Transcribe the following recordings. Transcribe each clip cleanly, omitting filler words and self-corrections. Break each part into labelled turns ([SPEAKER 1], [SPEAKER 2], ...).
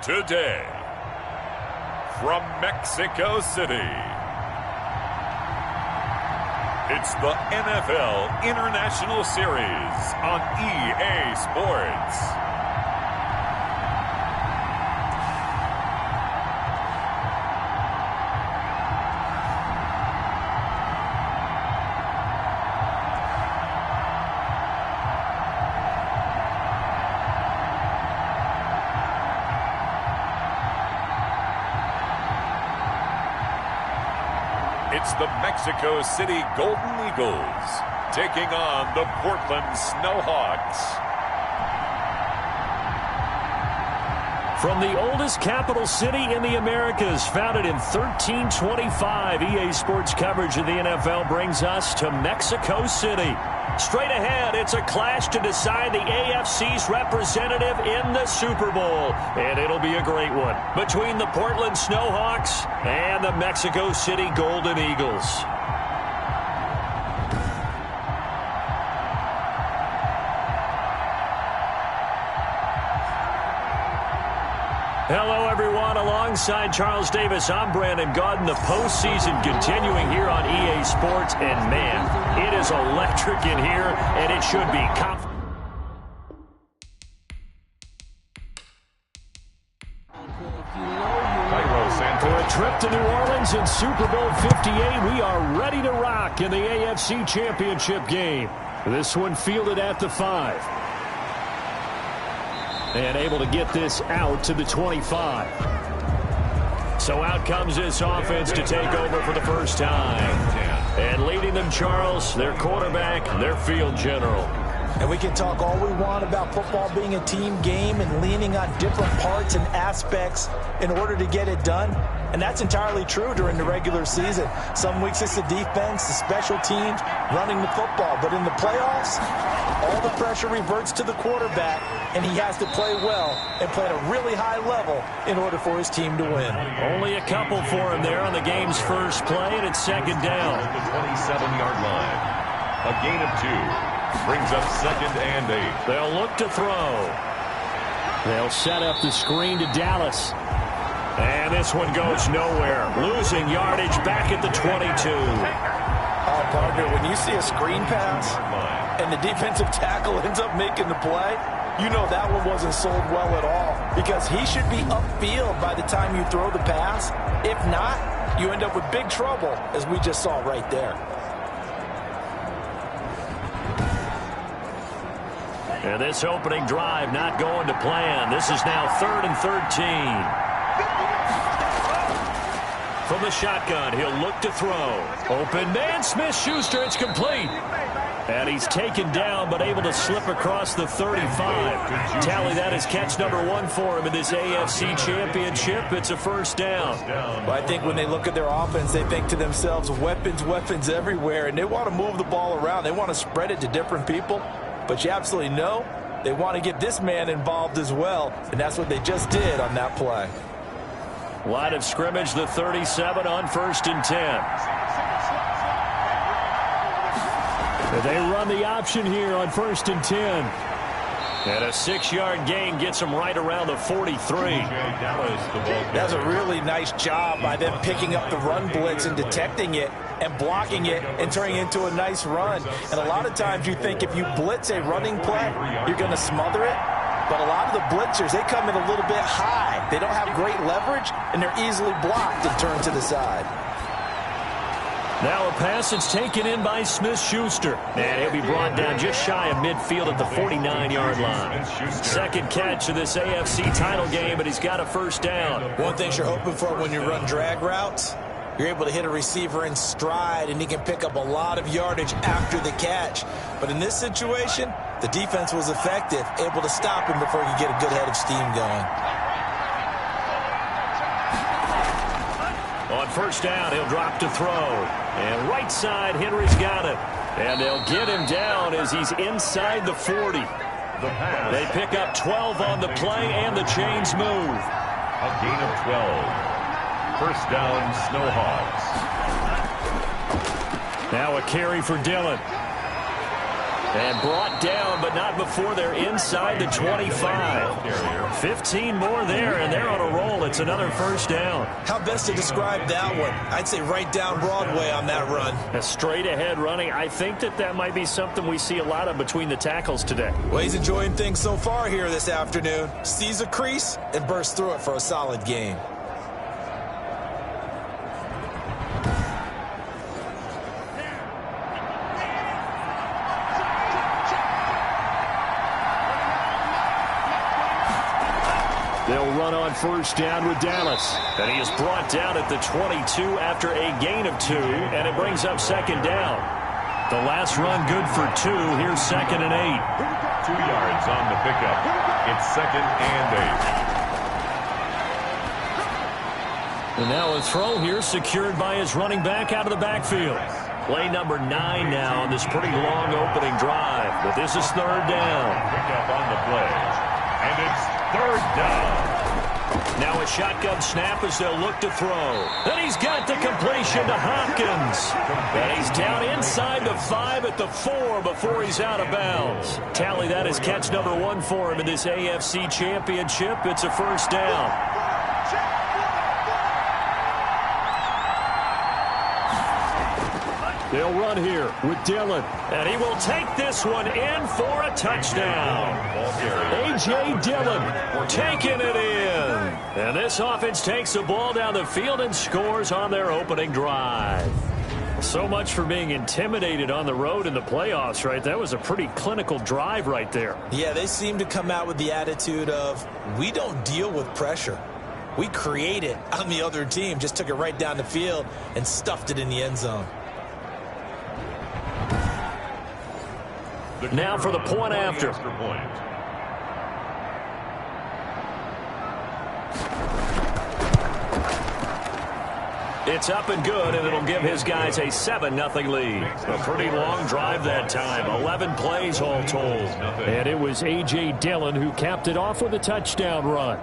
[SPEAKER 1] Today, from Mexico City, it's the NFL International Series on EA Sports. It's the Mexico City Golden Eagles taking on the Portland Snowhawks.
[SPEAKER 2] From the oldest capital city in the Americas, founded in 1325, EA Sports coverage of the NFL brings us to Mexico City. Straight ahead, it's a clash to decide the AFC's representative in the Super Bowl. And it'll be a great one between the Portland Snowhawks and the Mexico City Golden Eagles. Hello, everyone. Alongside Charles Davis, I'm Brandon Gaudin. The postseason continuing here on EA Sports. And, man, it is electric in here, and it should be For a trip to New Orleans in Super Bowl 58, we are ready to rock in the AFC Championship game. This one fielded at the 5. And able to get this out to the 25. So out comes this offense to take over for the first time. And leading them, Charles, their quarterback, their field general.
[SPEAKER 3] And we can talk all we want about football being a team game and leaning on different parts and aspects in order to get it done. And that's entirely true during the regular season. Some weeks it's the defense, the special teams, running the football. But in the playoffs, all the pressure reverts to the quarterback, and he has to play well and play at a really high level in order for his team to win.
[SPEAKER 2] Only a couple for him there on the game's first play, and it's second down.
[SPEAKER 1] At the 27-yard line. A gain of 2. Brings up 2nd and 8.
[SPEAKER 2] They'll look to throw. They'll set up the screen to Dallas. And this one goes nowhere. Losing yardage back at the 22.
[SPEAKER 3] Oh, partner, when you see a screen pass and the defensive tackle ends up making the play, you know that one wasn't sold well at all, because he should be upfield by the time you throw the pass. If not, you end up with big trouble, as we just saw right there.
[SPEAKER 2] And this opening drive not going to plan. This is now 3rd and 13. From the shotgun, he'll look to throw. Open man, Smith-Schuster, it's complete. And he's taken down, but able to slip across the 35. Tally, that is catch number 1 for him in this AFC Championship. It's a first down.
[SPEAKER 3] Well, I think when they look at their offense, they think to themselves, weapons, weapons everywhere, and they want to move the ball around. They want to spread it to different people. But you absolutely know they want to get this man involved as well, and that's what they just did on that play.
[SPEAKER 2] Line of scrimmage, the 37 on 1st and 10. They run the option here on 1st and 10. And a 6-yard gain gets them right around the 43.
[SPEAKER 3] That's a really nice job by them picking up the run blitz and detecting it and blocking it and turning it into a nice run. And a lot of times you think if you blitz a running play, you're going to smother it. But a lot of the blitzers, they come in a little bit high. They don't have great leverage, and they're easily blocked and turned to the side.
[SPEAKER 2] Now a pass that's taken in by Smith-Schuster. And he'll be brought down just shy of midfield at the 49-yard line. Second catch of this AFC title game, but he's got a first down.
[SPEAKER 3] One thing you're hoping for when you run drag routes, you're able to hit a receiver in stride, and he can pick up a lot of yardage after the catch. But in this situation, the defense was effective, able to stop him before he could get a good head of steam going.
[SPEAKER 2] On first down, he'll drop to throw. And right side, Henry's got it. And they'll get him down as he's inside the 40. They pick up 12 on the play, and the chains move.
[SPEAKER 1] A gain of 12. First down, Snowhawks.
[SPEAKER 2] Now a carry for Dillon. And brought down, but not before they're inside the 25. 15 more there, and they're on a roll. It's another first down.
[SPEAKER 3] How best to describe that one? I'd say right down Broadway on that run.
[SPEAKER 2] A straight-ahead running. I think that might be something we see a lot of between the tackles today.
[SPEAKER 3] Well, he's enjoying things so far here this afternoon. Sees a crease and bursts through it for a solid gain.
[SPEAKER 2] They'll run on first down with Dallas. And he is brought down at the 22 after a gain of 2, and it brings up second down. The last run good for 2. Here's 2nd and 8.
[SPEAKER 1] 2 yards on the pickup. It's 2nd and 8.
[SPEAKER 2] And now a throw here secured by his running back out of the backfield. Play number 9 now on this pretty long opening drive. But this is 3rd down.
[SPEAKER 1] Pickup on the play. And it's 3rd down.
[SPEAKER 2] Now a shotgun snap as they'll look to throw. And he's got the completion to Hopkins. And he's down inside the 5 at the 4 before he's out of bounds. Tally that as catch number 1 for him in this AFC Championship. It's a first down. They'll run here with Dillon. And he will take this one in for a touchdown. A.J. Dillon taking it in. And this offense takes the ball down the field and scores on their opening drive. So much for being intimidated on the road in the playoffs, right? That was a pretty clinical drive right there.
[SPEAKER 3] Yeah, they seem to come out with the attitude of, we don't deal with pressure. We create it on the other team. Just took it right down the field and stuffed it in the end zone.
[SPEAKER 2] Now for the point after. It's up and good, and it'll give his guys a 7-0 lead. A pretty long drive that time. 11 plays all told. And it was A.J. Dillon who capped it off with a touchdown run.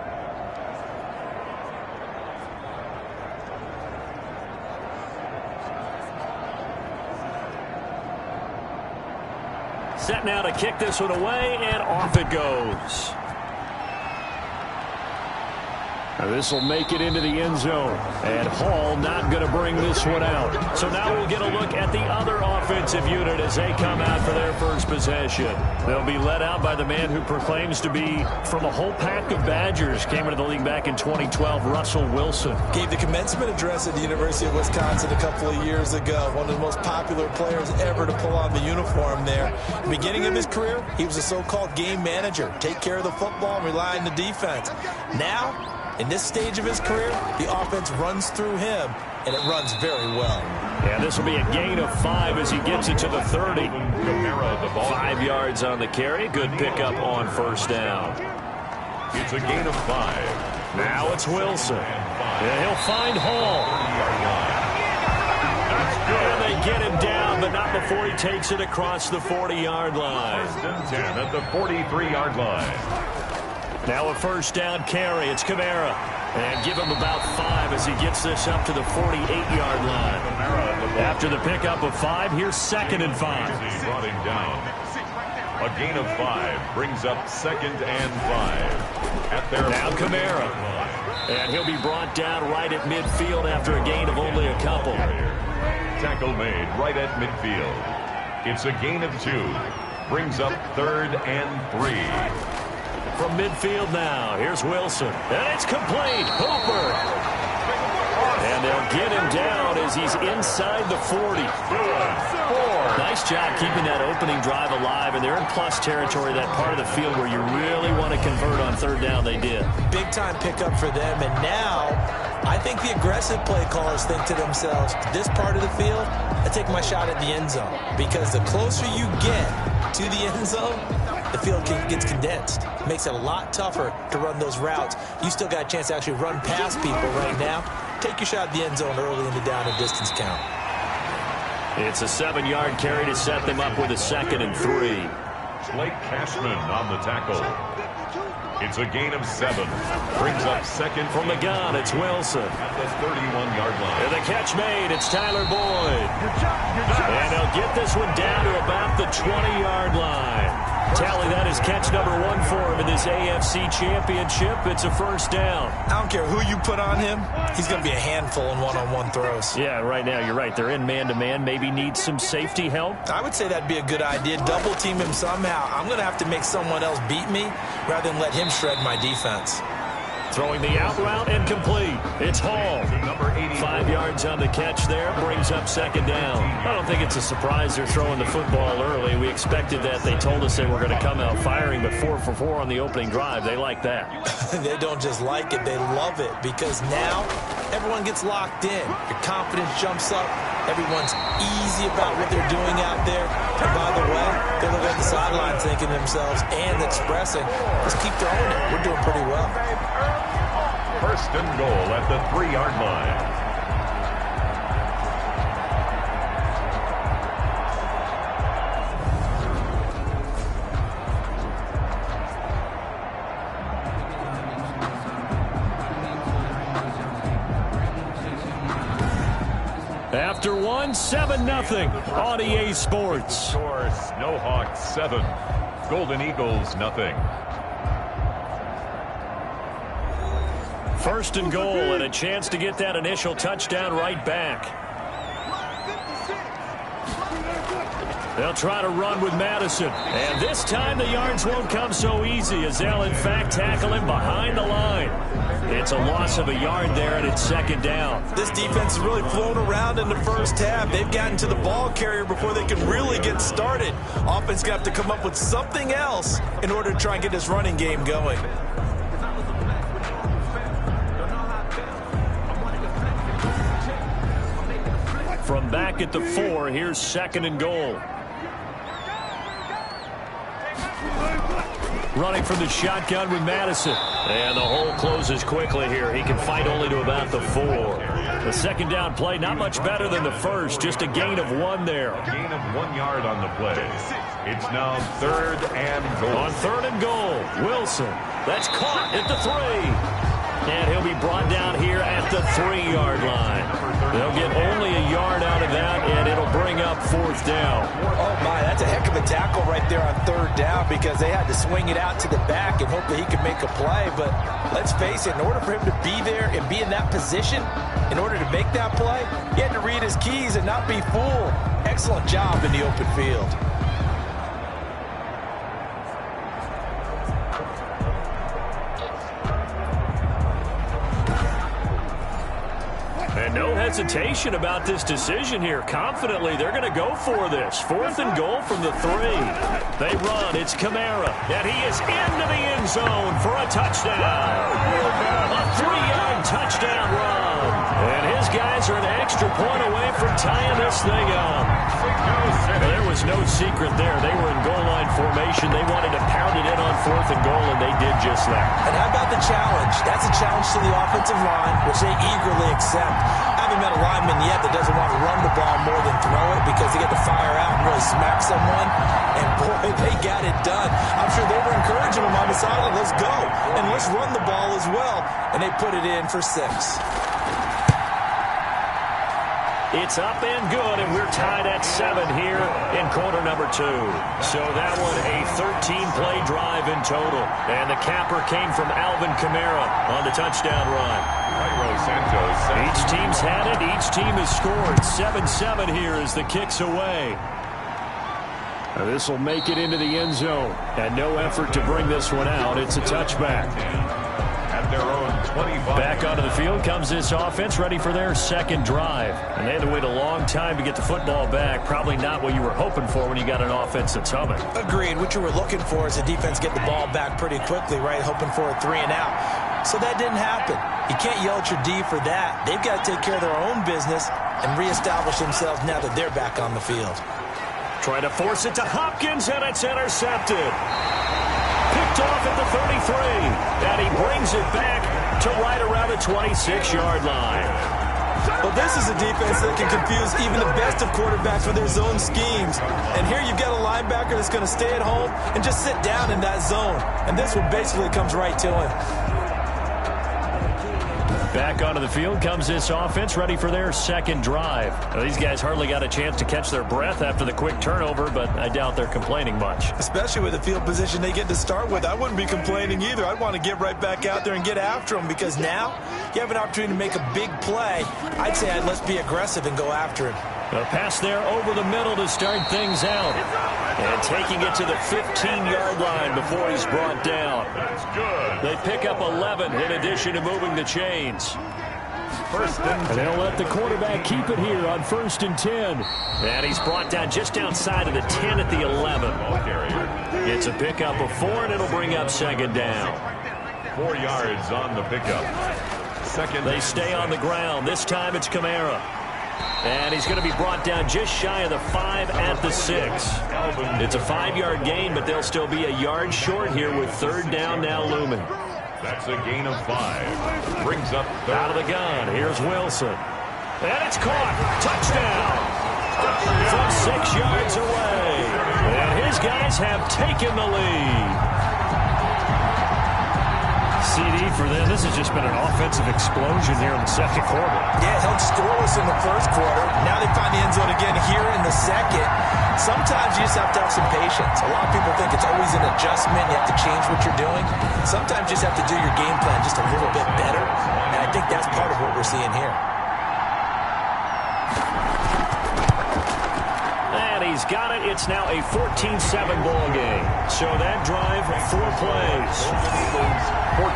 [SPEAKER 2] Set now to kick this one away, and off it goes. Now this will make it into the end zone. And Hall not going to bring this one out. So now we'll get a look at the other offensive unit as they come out for their first possession. They'll be led out by the man who proclaims to be from a whole pack of Badgers. Came into the league back in 2012, Russell Wilson.
[SPEAKER 3] Gave the commencement address at the University of Wisconsin a couple of years ago. One of the most popular players ever to pull on the uniform there. Beginning of his career, he was a so-called game manager. Take care of the football and rely on the defense. Now, in this stage of his career, the offense runs through him, and it runs very well.
[SPEAKER 2] Yeah, this will be a gain of 5 as he gets it to the 30. 5 yards on the carry. Good pickup on first down.
[SPEAKER 1] It's a gain of 5.
[SPEAKER 2] Now it's Wilson. And he'll find Hall. And they get him down, but not before he takes it across the 40-yard line.
[SPEAKER 1] 10 at the 43-yard line.
[SPEAKER 2] Now a first down carry. It's Kamara. And give him about 5 as he gets this up to the 48-yard line. After the pickup of 5, here's 2nd and 5.
[SPEAKER 1] Brought him down. A gain of 5 brings up 2nd and 5. At their
[SPEAKER 2] now Kamara. And he'll be brought down right at midfield after a gain of only a couple.
[SPEAKER 1] Tackle made right at midfield. It's a gain of 2. Brings up 3rd and 3.
[SPEAKER 2] From midfield now, here's Wilson. And it's complete. Hooper. And they'll get him down as he's inside the 40. Nice job keeping that opening drive alive. And they're in plus territory, that part of the field where you really want to convert on 3rd down. They did.
[SPEAKER 3] Big time pickup for them. And now, I think the aggressive play callers think to themselves, this part of the field, I take my shot at the end zone. Because the closer you get to the end zone, the field gets condensed. Makes it a lot tougher to run those routes. You still got a chance to actually run past people right now. Take your shot at the end zone early in the down and distance count.
[SPEAKER 2] It's a 7-yard carry to set them up with a 2nd and 3.
[SPEAKER 1] Blake Cashman on the tackle. It's a gain of 7. Brings up second.
[SPEAKER 2] From the gun, it's Wilson.
[SPEAKER 1] At the 31-yard line.
[SPEAKER 2] And the catch made, it's Tyler Boyd. And he'll get this one down to about the 20-yard line. Tally, that is catch number 1 for him in this AFC Championship. It's a first down.
[SPEAKER 3] I don't care who you put on him. He's going to be a handful in one-on-one throws.
[SPEAKER 2] Yeah, right now, you're right. They're in man-to-man. Maybe need some safety help.
[SPEAKER 3] I would say that'd be a good idea. Double team him somehow. I'm going to have to make someone else beat me rather than let him shred my defense.
[SPEAKER 2] Throwing the out route and complete. It's Hall. 5 yards on the catch there. Brings up second down. I don't think it's a surprise they're throwing the football early. We expected that. They told us they were going to come out firing, but 4 for 4 on the opening drive. They like that.
[SPEAKER 3] They don't just like it. They love it because now everyone gets locked in. Your confidence jumps up. Everyone's easy about what they're doing out there. And by the way, they're looking at the sideline thinking to themselves and expressing, just keep throwing it. We're doing pretty well.
[SPEAKER 1] First and goal at the 3-yard line.
[SPEAKER 2] After 1, 7-0 on EA Sports.
[SPEAKER 1] Score Snowhawks 7, Golden Eagles 0.
[SPEAKER 2] First and goal and a chance to get that initial touchdown right back. They'll try to run with Madison. And this time the yards won't come so easy as they'll in fact tackle him behind the line. It's a loss of a yard there and it's second down.
[SPEAKER 3] This defense has really flown around in the first half. They've gotten to the ball carrier before they can really get started. Offense got to come up with something else in order to try and get this running game going.
[SPEAKER 2] From back at the 4, here's second and goal. Running from the shotgun with Madison. And the hole closes quickly here. He can fight only to about the 4. The second down play, not much better than the first. Just a gain of 1 there.
[SPEAKER 1] A gain of 1 yard on the play. It's now 3rd and goal.
[SPEAKER 2] On 3rd and goal, Wilson. That's caught at the 3. And he'll be brought down here at the 3-yard line. They'll get only a yard out of that, and it'll bring up 4th down.
[SPEAKER 3] Oh, my, that's a heck of a tackle right there on 3rd down because they had to swing it out to the back and hope that he could make a play. But let's face it, in order for him to be there and be in that position, in order to make that play, he had to read his keys and not be fooled. Excellent job in the open field.
[SPEAKER 2] And no hesitation about this decision here. Confidently, they're going to go for this. 4th and goal from the 3. They run. It's Kamara. And he is into the end zone for a touchdown. A 3-yard touchdown run. And his guys are an extra point away from tying this thing up. There was no secret there. They were in goal line formation. They wanted to pound it in on 4th and goal, and they did just that.
[SPEAKER 3] And how about the challenge? That's a challenge to the offensive line, which they eagerly accept. I haven't met a lineman yet that doesn't want to run the ball more than throw it because they get to fire out and really smack someone. And, boy, they got it done. I'm sure they were encouraging him on the sideline. Let's go. And let's run the ball as well. And they put it in for 6.
[SPEAKER 2] It's up and good, and we're tied at 7 here in quarter number 2. So that one a 13-play drive in total. And the capper came from Alvin Kamara on the touchdown run. Each team's had it. Each team has scored. 7-7 here as the kick's away. This will make it into the end zone. And no effort to bring this one out. It's a touchback.
[SPEAKER 1] At their own 25.
[SPEAKER 2] Back onto the field comes this offense, ready for their second drive. And they had to wait a long time to get the football back. Probably not what you were hoping for when you got an offense that's humming.
[SPEAKER 3] Agreed. What you were looking for is the defense get the ball back pretty quickly, right? Hoping for a 3 and out. So that didn't happen. You can't yell at your D for that. They've got to take care of their own business and reestablish themselves now that they're back on the field.
[SPEAKER 2] Trying to force it to Hopkins, and it's intercepted. Picked off at the 33, and he brings it back to right around the 26-yard line.
[SPEAKER 3] Well, this is a defense that can confuse even the best of quarterbacks with their zone schemes. And here you've got a linebacker that's going to stay at home and just sit down in that zone. And this one basically comes right to him.
[SPEAKER 2] Back onto the field comes this offense, ready for their second drive. Now, these guys hardly got a chance to catch their breath after the quick turnover, but I doubt they're complaining much.
[SPEAKER 3] Especially with the field position they get to start with. I wouldn't be complaining either. I'd want to get right back out there and get after them, because now you have an opportunity to make a big play. I'd say let's be aggressive and go after him.
[SPEAKER 2] A pass there over the middle to start things out. And taking it to the 15-yard line before he's brought down.
[SPEAKER 1] That's good.
[SPEAKER 2] They pick up 11 in addition to moving the chains. And they'll let the quarterback keep it here on 1st and 10. And he's brought down just outside of the 10 at the 11. It's a pickup of 4, and it'll bring up 2nd down.
[SPEAKER 1] 4 yards on the pickup.
[SPEAKER 2] They stay on the ground. This time it's Kamara. And he's going to be brought down just shy of the 5 at the 6. It's a 5-yard gain, but they'll still be a yard short here with 3rd down now looming.
[SPEAKER 1] That's a gain of 5. Brings up 3rd.
[SPEAKER 2] Out of the gun. Here's Wilson. And it's caught. Touchdown. From 6 yards away. And his guys have taken the lead. CD for them. This has just been an offensive explosion here in the 2nd quarter.
[SPEAKER 3] Yeah, held scoreless in the 1st quarter. Now they find the end zone again here in the 2nd. Sometimes you just have to have some patience. A lot of people think it's always an adjustment. You have to change what you're doing. Sometimes you just have to do your game plan just a little bit better. And I think that's part of what we're seeing here.
[SPEAKER 2] And he's got it. It's now a 14-7 ball game. So that drive, 4 plays.
[SPEAKER 1] 14.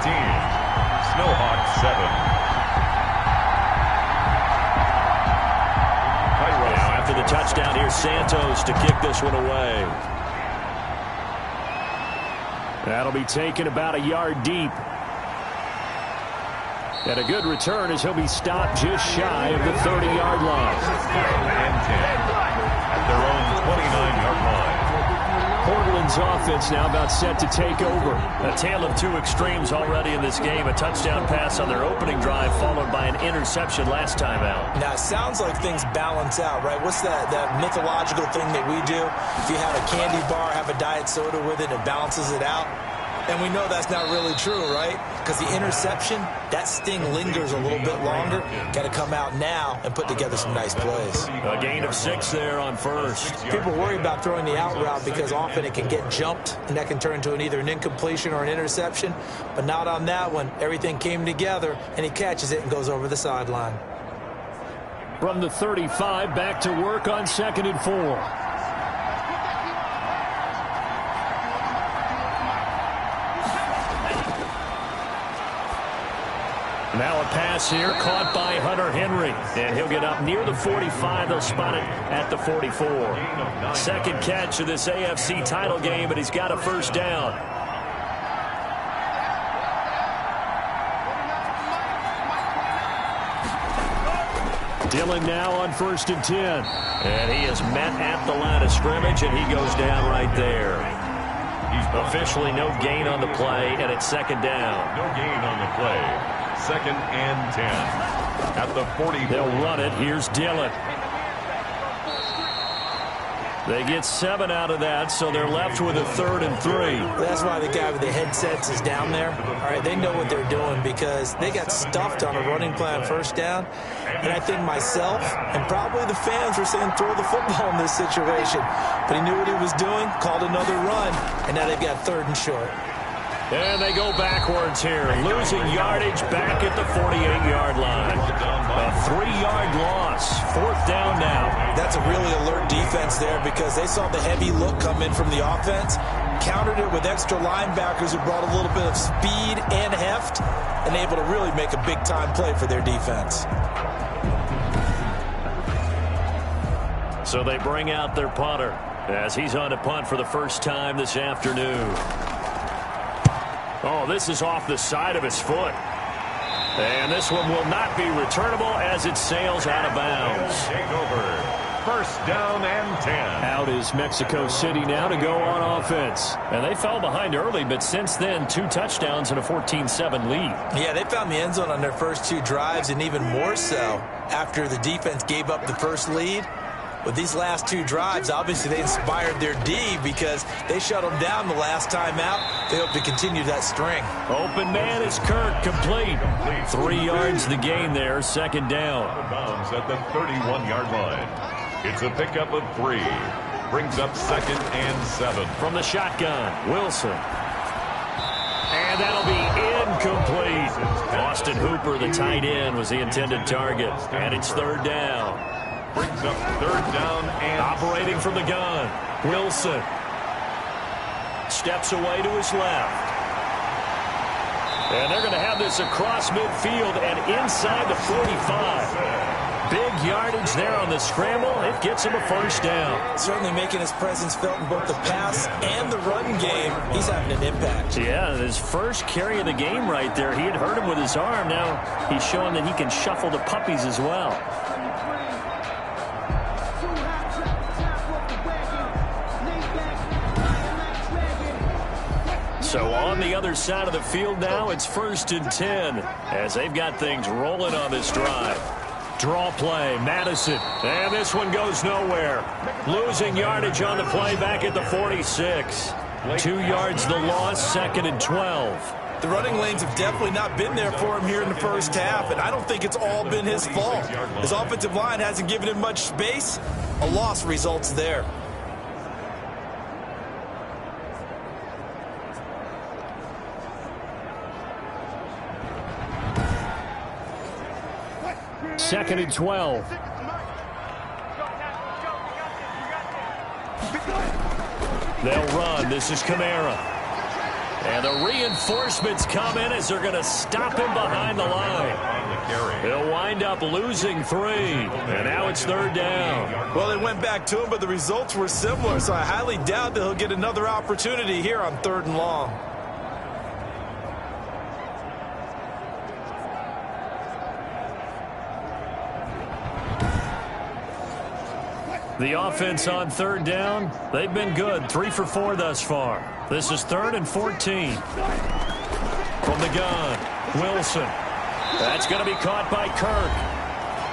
[SPEAKER 1] Snowhawks 7.
[SPEAKER 2] Now after the touchdown, here's Santos to kick this one away. That'll be taken about a yard deep. And a good return as he'll be stopped just shy of the 30-yard line.
[SPEAKER 1] And 10 at their own 29-yard line.
[SPEAKER 2] Portland's offense now about set to take over. A tale of 2 extremes already in this game. A touchdown pass on their opening drive followed by an interception last time out.
[SPEAKER 3] Now, it sounds like things balance out, right? What's that mythological thing that we do? If you have a candy bar, have a diet soda with it, it balances it out. And we know that's not really true, right? Because the interception, that sting lingers a little bit longer. Got to come out now and put together some nice plays.
[SPEAKER 2] A gain of 6 there on 1st.
[SPEAKER 3] People worry about throwing the out route because often it can get jumped, and that can turn into either an incompletion or an interception. But not on that one. Everything came together, and he catches it and goes over the sideline.
[SPEAKER 2] From the 35, back to work on 2nd and 4. Now a pass here caught by Hunter Henry. And he'll get up near the 45. They'll spot it at the 44. 2nd catch of this AFC title game, and he's got a 1st down. Dillon now on 1st and 10. And he is met at the line of scrimmage, and he goes down right there. Officially no gain on the play, and it's 2nd down.
[SPEAKER 1] No gain on the play. 2nd and 10 at the 40.
[SPEAKER 2] They'll run it. Here's Dillon. They get 7 out of that, so they're left with a 3rd and 3.
[SPEAKER 3] That's why the guy with the headsets is down there. All right, they know what they're doing because they got stuffed on a running plan 1st down. And I think myself and probably the fans were saying throw the football in this situation. But he knew what he was doing, called another run, and now they've got 3rd and short.
[SPEAKER 2] And they go backwards here, losing yardage back at the 48-yard line. A 3-yard loss, 4th down now.
[SPEAKER 3] That's a really alert defense there because they saw the heavy look come in from the offense, countered it with extra linebackers who brought a little bit of speed and heft, and able to really make a big-time play for their defense.
[SPEAKER 2] So they bring out their punter as he's on to punt for the first time this afternoon. Oh, this is off the side of his foot. And this one will not be returnable as it sails out of bounds.
[SPEAKER 1] Take over. first down and 10.
[SPEAKER 2] Out is Mexico City now to go on offense. And they fell behind early, but since then, 2 touchdowns and a 14-7 lead.
[SPEAKER 3] Yeah, they found the end zone on their first 2 drives, and even more so after the defense gave up the first lead. With these last 2 drives, obviously they inspired their D because they shut them down the last time out. They hope to continue that string.
[SPEAKER 2] Open man is Kirk, complete. 3 yards the gain there, second down.
[SPEAKER 1] Out of bounds at the 31-yard line. It's a pickup of 3. Brings up second and 7.
[SPEAKER 2] From the shotgun, Wilson. And that'll be incomplete. Austin Hooper, the tight end, was the intended target. And it's third down.
[SPEAKER 1] Brings up third down and
[SPEAKER 2] operating from the gun. Wilson steps away to his left. And they're going to have this across midfield and inside the 45. Big yardage there on the scramble. It gets him a first down.
[SPEAKER 3] Certainly making his presence felt in both the pass and the run game. He's having an impact.
[SPEAKER 2] Yeah, his first carry of the game right there. He had hurt him with his arm. Now he's showing that he can shuffle the puppies as well. So on the other side of the field now, it's first and 10 as they've got things rolling on this drive. Draw play, Madison, and this one goes nowhere. Losing yardage on the play back at the 46. 2 yards the loss, second and 12.
[SPEAKER 3] The running lanes have definitely not been there for him here in the first half, and I don't think it's all been his fault. His offensive line hasn't given him much space. A loss results there.
[SPEAKER 2] Second and 12. They'll run. This is Kamara. And the reinforcements come in as they're going to stop him behind the line. He'll wind up losing 3. And now it's third down.
[SPEAKER 3] Well, they went back to him, but the results were similar, so I highly doubt that he'll get another opportunity here on 3rd and long.
[SPEAKER 2] The offense on 3rd down, they've been good. 3 for 4 thus far. This is 3rd and 14. From the gun, Wilson. That's going to be caught by Kirk.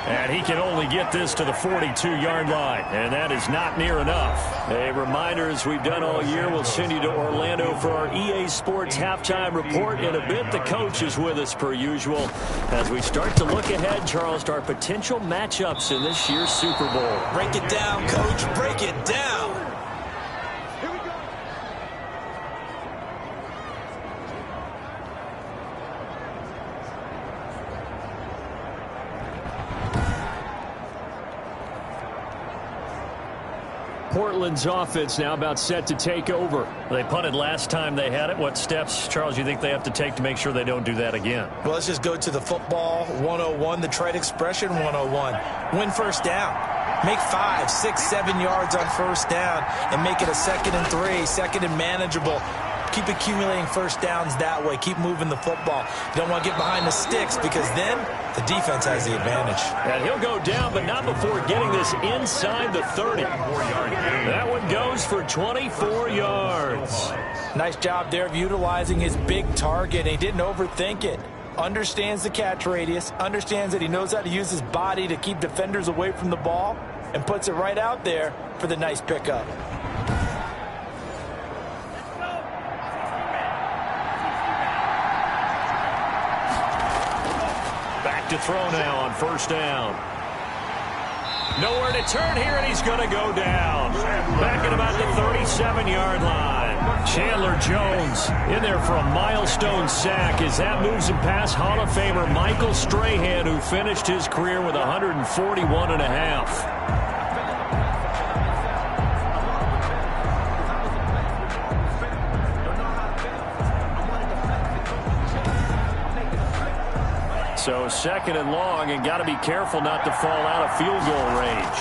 [SPEAKER 2] And he can only get this to the 42-yard line. And that is not near enough. A reminder, as we've done all year, we'll send you to Orlando for our EA Sports halftime report. In a bit, the coach is with us per usual. As we start to look ahead, Charles, to our potential matchups in this year's Super Bowl.
[SPEAKER 3] Break it down, coach. Break it down.
[SPEAKER 2] Portland's offense now about set to take over. They punted last time they had it. What steps, Charles, you think they have to take to make sure they don't do that again?
[SPEAKER 3] Well, let's just go to the football 101, the trade expression 101. Win first down. Make 5, 6, 7 yards on first down and make it a 2nd and 3, 2nd and manageable. Keep accumulating first downs that way. Keep moving the football. You don't want to get behind the sticks because then the defense has the advantage.
[SPEAKER 2] And he'll go down, but not before getting this inside the 30. That one goes for 24 yards.
[SPEAKER 3] Nice job there of utilizing his big target. He didn't overthink it. Understands the catch radius. Understands that he knows how to use his body to keep defenders away from the ball and puts it right out there for the nice pickup.
[SPEAKER 2] To throw now on first down. Nowhere to turn here, and he's going to go down. Back at about the 37-yard line. Chandler Jones in there for a milestone sack as that moves him past Hall of Famer Michael Strahan, who finished his career with 141.5. So 2nd and long, and got to be careful not to fall out of field goal range.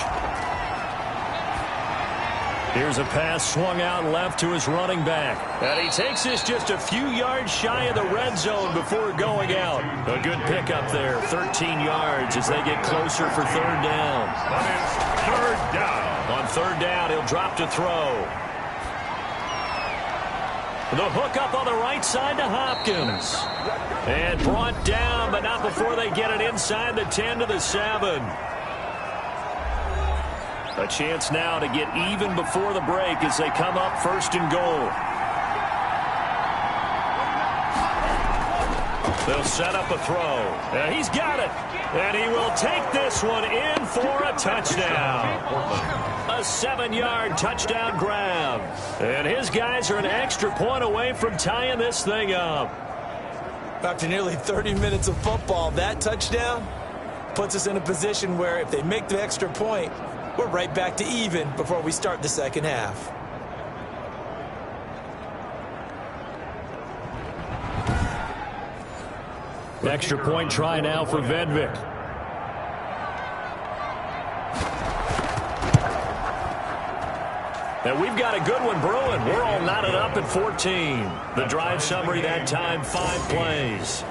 [SPEAKER 2] Here's a pass swung out left to his running back. And he takes this just a few yards shy of the red zone before going out. A good pickup there, 13 yards as they get closer for third down.
[SPEAKER 1] But it's third down.
[SPEAKER 2] On third down, he'll drop to throw. The hook up on the right side to Hopkins. And brought down, but not before they get it inside the 10 to the 7. A chance now to get even before the break as they come up first and goal. They'll set up a throw. And he's got it. And he will take this one in for a touchdown. A 7-yard touchdown grab. And his guys are an extra point away from tying this thing up.
[SPEAKER 3] After nearly 30 minutes of football, that touchdown puts us in a position where if they make the extra point, we're right back to even before we start the second half.
[SPEAKER 2] Extra point try now for Vedvik. And we've got a good one brewing. We're all knotted up at 14. The drive summary that time, 5 plays.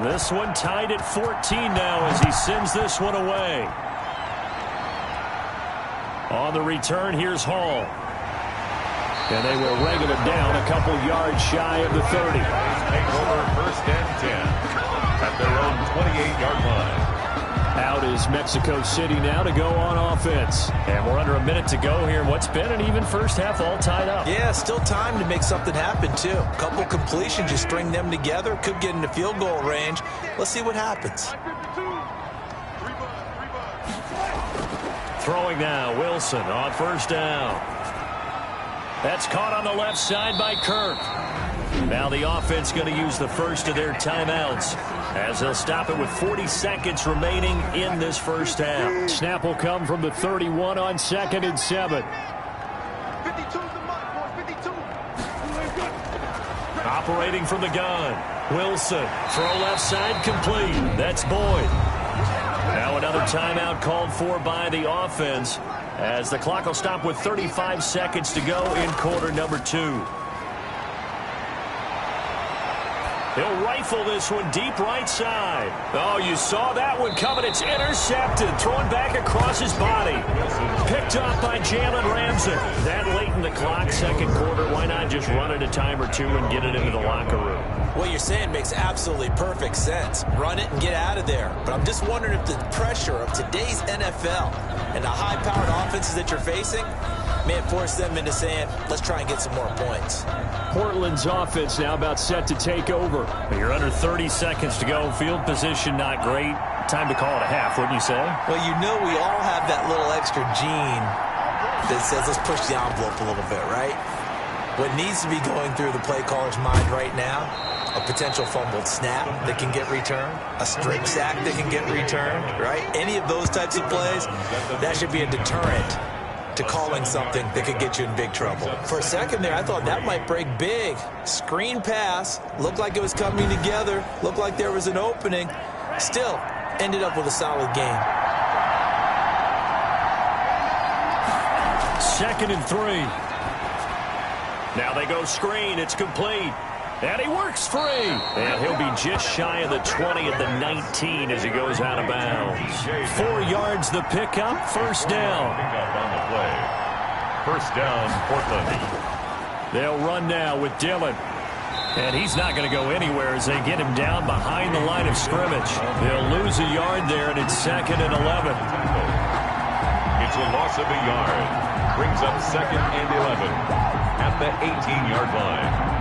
[SPEAKER 2] This one tied at 14 now as he sends this one away. On the return, here's Hall. And they will wrangle it down a couple yards shy of the 30.
[SPEAKER 1] Take over first and 10 at their own 28-yard line.
[SPEAKER 2] Out is Mexico City now to go on offense. And we're under a minute to go here. What's been an even first half all tied up.
[SPEAKER 3] Yeah, still time to make something happen, too. A couple completions, you string them together, could get into field goal range. Let's see what happens.
[SPEAKER 2] Throwing now, Wilson on first down. That's caught on the left side by Kirk. Now the offense going to use the first of their timeouts as they'll stop it with 40 seconds remaining in this first half. Snap will come from the 31 on 2nd and 7.
[SPEAKER 4] 52's the mark, boys. 52.
[SPEAKER 2] Operating from the gun. Wilson, throw left side complete. That's Boyd. Now another timeout called for by the offense as the clock will stop with 35 seconds to go in quarter number 2. He'll rifle this one deep right side. Oh, you saw that one coming. It's intercepted. Thrown back across his body. Picked up by Jalen Ramsey. That late in the clock, second quarter. Why not just run it a time or two and get it into the locker room?
[SPEAKER 3] What you're saying makes absolutely perfect sense. Run it and get out of there. But I'm just wondering if the pressure of today's NFL and the high-powered offenses that you're facing may have forced them into saying, let's try and get some more points.
[SPEAKER 2] Portland's offense now about set to take over. You're under 30 seconds to go. Field position not great. Time to call it a half, wouldn't you say?
[SPEAKER 3] Well, you know we all have that little extra gene that says let's push the envelope a little bit, right? What needs to be going through the play caller's mind right now, a potential fumbled snap that can get returned, a strip sack that can get returned, right? Any of those types of plays, that should be a deterrent to calling something that could get you in big trouble. For a second there, I thought that might break big. Screen pass, looked like it was coming together, looked like there was an opening. Still, ended up with a solid game.
[SPEAKER 2] 2nd and 3. Now they go screen. It's complete. And he works free. And he'll be just shy of the 20 at the 19 as he goes out of bounds. 4 yards the pickup. First down.
[SPEAKER 1] Pickup on the play. First down, Portland.
[SPEAKER 2] They'll run now with Dillon. And he's not going to go anywhere as they get him down behind the line of scrimmage. They'll lose a yard there, and it's 2nd and 11.
[SPEAKER 1] It's a loss of a yard. Brings up 2nd and 11 at the 18-yard line.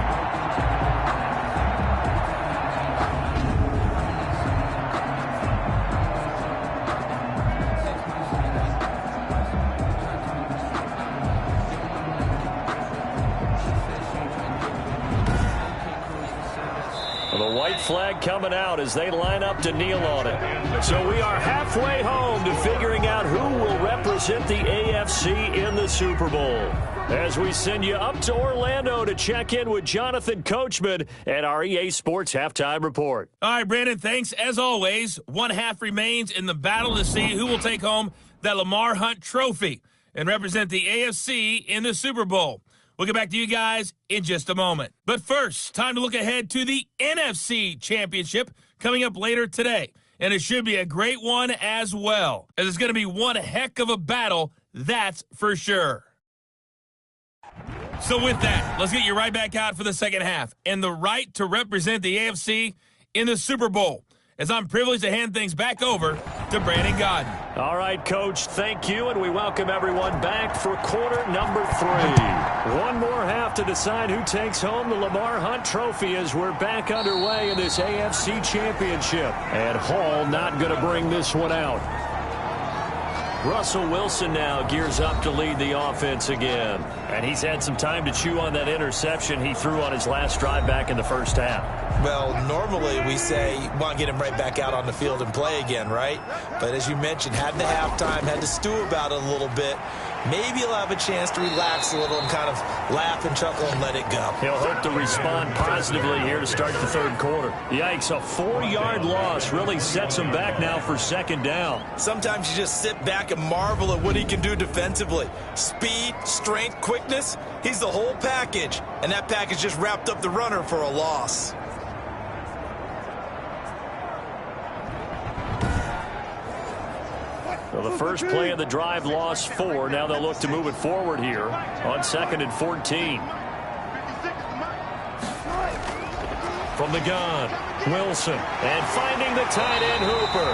[SPEAKER 2] The white flag coming out as they line up to kneel on it. So we are halfway home to figuring out who will represent the AFC in the Super Bowl. As we send you up to Orlando to check in with Jonathan Coachman at our EA Sports Halftime Report.
[SPEAKER 5] All right, Brandon, thanks. As always, one half remains in the battle to see who will take home that Lamar Hunt trophy and represent the AFC in the Super Bowl. We'll get back to you guys in just a moment. But first, time to look ahead to the NFC Championship coming up later today. And it should be a great one as well, as it's going to be one heck of a battle, that's for sure. So with that, let's get you right back out for the second half and the right to represent the AFC in the Super Bowl, as I'm privileged to hand things back over to Brandon Godden.
[SPEAKER 2] All right, Coach, thank you, and we welcome everyone back for quarter number 3. One more half to decide who takes home the Lamar Hunt trophy as we're back underway in this AFC Championship. And Hall not going to bring this one out. Russell Wilson now gears up to lead the offense again. And he's had some time to chew on that interception he threw on his last drive back in the first half.
[SPEAKER 3] Well, normally we say, want to get him right back out on the field and play again, right? But as you mentioned, had the halftime, had to stew about it a little bit. Maybe he'll have a chance to relax a little and kind of laugh and chuckle and let it go.
[SPEAKER 2] He'll hope to respond positively here to start the third quarter. Yikes, a 4-yard loss really sets him back now for second down.
[SPEAKER 3] Sometimes you just sit back and marvel at what he can do defensively. Speed, strength, quickness, he's the whole package. And that package just wrapped up the runner for a loss.
[SPEAKER 2] Well, the first play of the drive lost 4. Now they'll look to move it forward here on 2nd and 14. From the gun, Wilson. And finding the tight end, Hooper.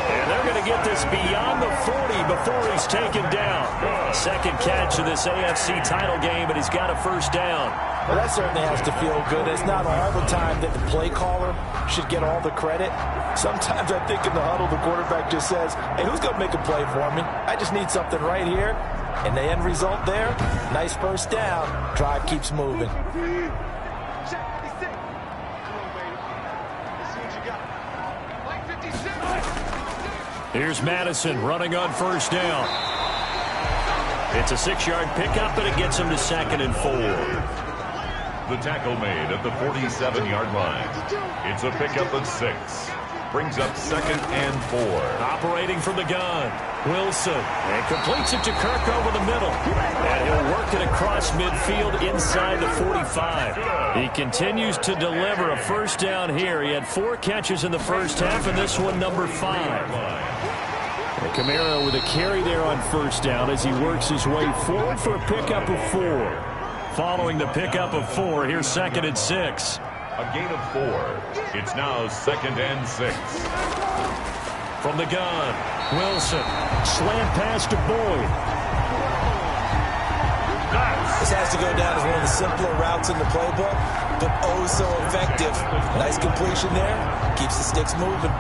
[SPEAKER 2] And they're going to get this beyond the 40 before he's taken down. Second catch of this AFC title game, and he's got a first down.
[SPEAKER 3] Well, that certainly has to feel good. It's not all the time that the play caller should get all the credit. Sometimes I think in the huddle, the quarterback just says, hey, who's going to make a play for me? I just need something right here. And the end result there, nice first down. Drive keeps moving.
[SPEAKER 2] Here's Madison running on first down. It's a 6-yard pickup, and it gets him to 2nd and 4.
[SPEAKER 1] The tackle made at the 47-yard line. It's a pickup of 6. Brings up 2nd and 4.
[SPEAKER 2] Operating from the gun, Wilson. And completes it to Kirk over the middle. And he'll work it across midfield inside the 45. He continues to deliver a first down here. He had 4 catches in the first half, and this one number 5. And Kamara with a carry there on first down as he works his way forward for a pickup of 4. Following the pickup of 4, here's 2nd and 6.
[SPEAKER 1] A gain of 4. It's now 2nd and 6.
[SPEAKER 2] From the gun, Wilson. Slant pass to Boyd.
[SPEAKER 3] This has to go down as one of the simpler routes in the playbook, but oh so effective. Nice completion there. Keeps the sticks moving.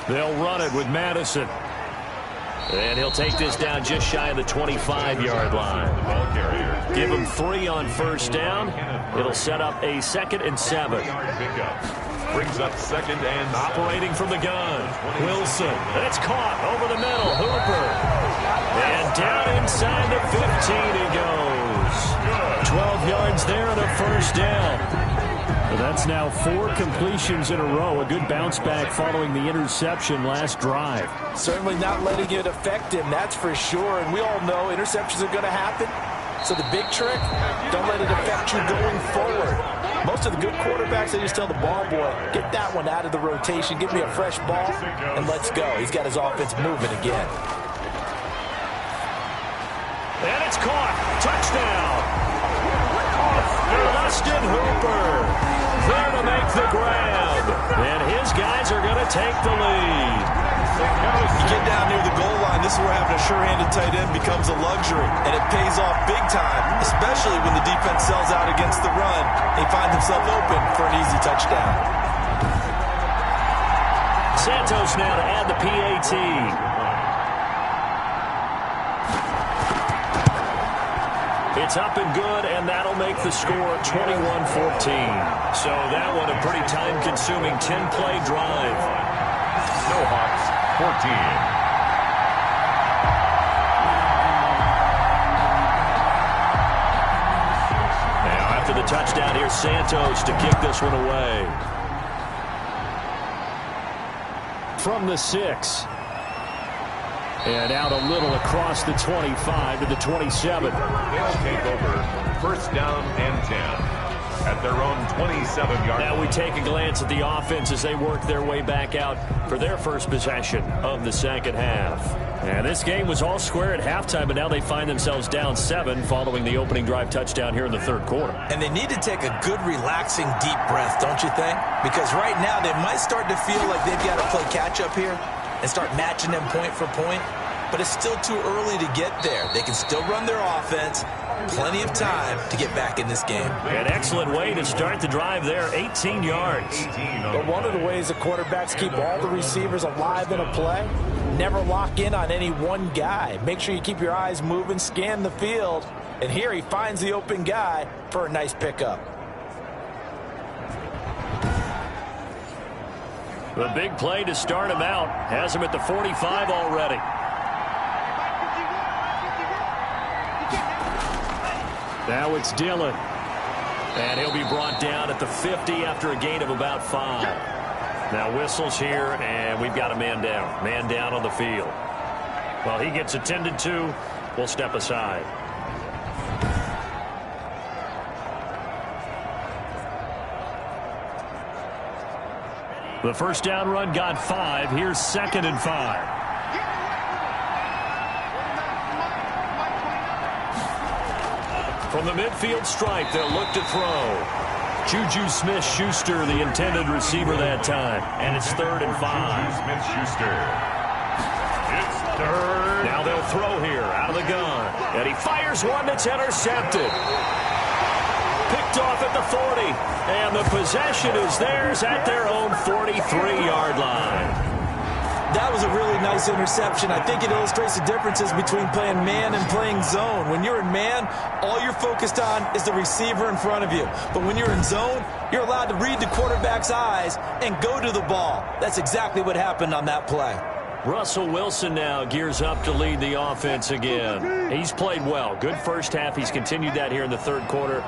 [SPEAKER 2] They'll run it with Madison. And he'll take this down just shy of the 25-yard line. Give him 3 on first down. It'll set up a 2nd and 7.
[SPEAKER 1] Brings up 2nd and 7.
[SPEAKER 2] Operating from the gun, Wilson. That's caught over the middle, Hooper. And down inside the 15 he goes. 12 yards there and a first down. That's now 4 completions in a row. A good bounce back following the interception last drive.
[SPEAKER 3] Certainly not letting it affect him, that's for sure. And we all know interceptions are going to happen. So the big trick, don't let it affect you going forward. Most of the good quarterbacks, they just tell the ball boy, get that one out of the rotation, give me a fresh ball, and let's go. He's got his offense moving again.
[SPEAKER 2] And it's caught. Touchdown. Austin Hooper there to make the grab. And his guys are going to take the lead.
[SPEAKER 3] You get down near the goal line, this is where having a sure-handed tight end becomes a luxury. And it pays off big time, especially when the defense sells out against the run. They find themselves open for an easy touchdown.
[SPEAKER 2] Santos now to add the PAT. It's up and good, and that'll make the score 21-14. So that one a pretty time-consuming 10-play drive.
[SPEAKER 1] Snowhawks 14.
[SPEAKER 2] After the touchdown, here's Santos to kick this one away. From the 6. And out a little across the 25 to the 27.
[SPEAKER 1] They'll take over. First down and 10 at their own 27-yard line.
[SPEAKER 2] Now we take a glance at the offense as they work their way back out for their first possession of the second half. And this game was all square at halftime, but now they find themselves down 7 following the opening drive touchdown here in the third quarter.
[SPEAKER 3] And they need to take a good, relaxing, deep breath, don't you think? Because right now they might start to feel like they've got to play catch-up here and start matching them point for point. But it's still too early to get there. They can still run their offense. Plenty of time to get back in this game.
[SPEAKER 2] An excellent way to start the drive there, 18 yards.
[SPEAKER 3] But one of the ways the quarterbacks keep all the receivers alive in a play, never lock in on any one guy. Make sure you keep your eyes moving, scan the field. And here he finds the open guy for a nice pickup.
[SPEAKER 2] The big play to start him out has him at the 45 already. Now it's Dillon. And he'll be brought down at the 50 after a gain of about 5. Now whistles here, and we've got a man down. Man down on the field. Well, he gets attended to. We'll step aside. The first down run got 5. Here's 2nd and 5. From the midfield stripe, they'll look to throw. Juju Smith-Schuster, the intended receiver that time. And it's 3rd and 5.
[SPEAKER 1] Juju Smith-Schuster. It's 3rd.
[SPEAKER 2] Now they'll throw here out of the gun. And he fires one that's intercepted. Picked off at the 40. And the possession is theirs at their own 43-yard line.
[SPEAKER 3] That was a really nice interception. I think it illustrates the differences between playing man and playing zone. When you're in man, all you're focused on is the receiver in front of you. But when you're in zone, you're allowed to read the quarterback's eyes and go to the ball. That's exactly what happened on that play.
[SPEAKER 2] Russell Wilson now gears up to lead the offense again. He's played well. Good first half. He's continued that here in the third quarter.